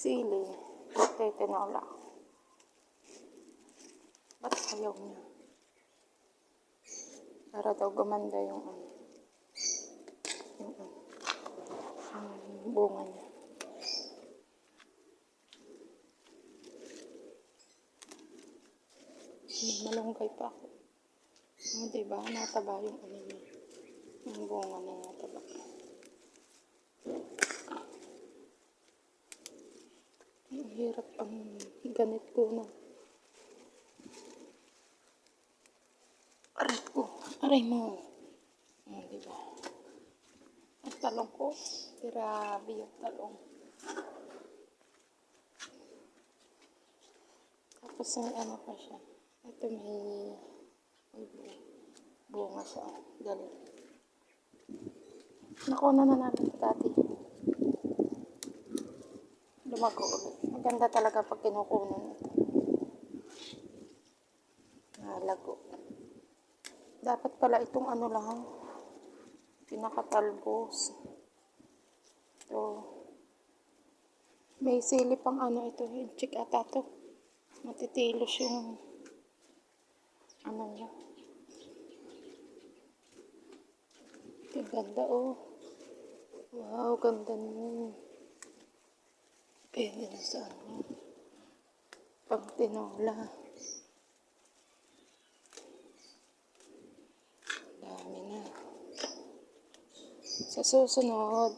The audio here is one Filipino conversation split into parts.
sili. Ito tinola. Ba't ayaw niya? Para daw gumanda yung bunga niya. Malunggay pa ako. Diba? Nataba yung niya. Yung bunga na nataba. Ang hirap ang ganit ko na. Aray ko. Aray mo. Diba? Ang talong ko. Grabe yung talong. Tapos may ano pa siya. Ito may bunga siya. Dali. Nakuna na natin ito dati. Lumago ulit. Maganda talaga pag kinukunan ito. Nalago. Dapat pala itong ano lang. Pinakatalbos. Ito. May sili pang ano ito. Yung chick ata to. Matitilos yung ano niya. Ito ganda oh. Wow, ganda niya. Pwede na sa ano. Pag tinola. Dami na. Sa susunod.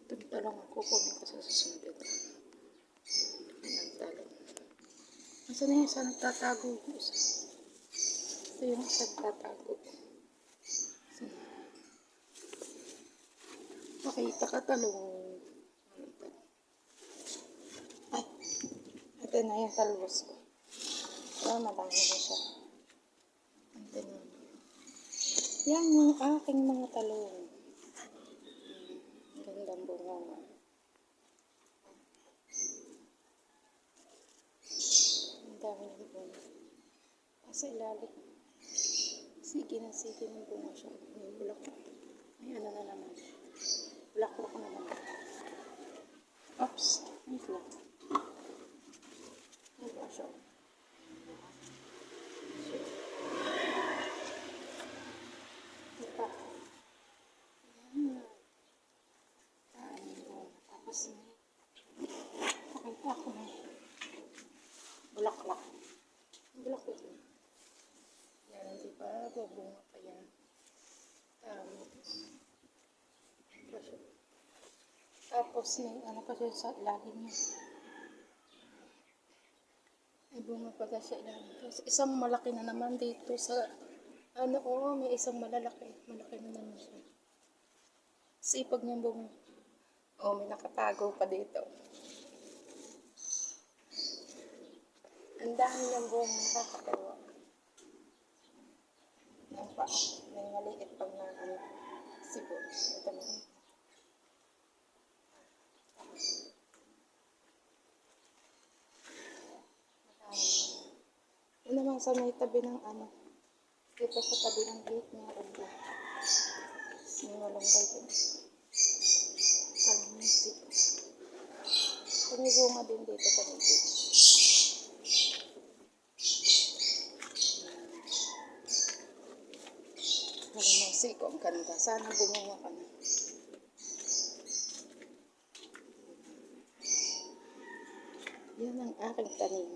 Itong talong ako kunin ko sa susunod ito. Nasaan na yung isa nagtatago? Ito yung isa nagtatago. Pakita ka talong. Ay, ito na yung talbos ko. Pero madami na siya. Ito na. Yan yung aking mga talong. Gandang bunga na. Ang dami ng bunga. Sa ilalim. Sige na ng bunga siya. May bulaklak. May ano na naman. Bulaklak na naman. Oops. Wait lang. Wala siya. Ito. Tapos pakita ako na. Bulaklak. Bulaklak na. Yan, di ba? Babunga pa yan. Tapos may ano pa siya sa ilalim niya. May bunga pa siya sa ilalim. Tapos isang malaki na naman dito sa ano may isang malalaki. Malaki na naman siya. Sipag niyang bunga. May nakatago pa dito. Ang dami niyang bunga. Nakakatawa. Yan pa. May maliit pang na sibol. Ito na. Yun naman sa may tabi ng ano. Dito sa tabi ng gate meron din. May malunggay din. Kalamansi. May bunga din dito sa may gate. Kalamansi ko ang ganda. Sana gumawa ka na. Yan ang aking tanim.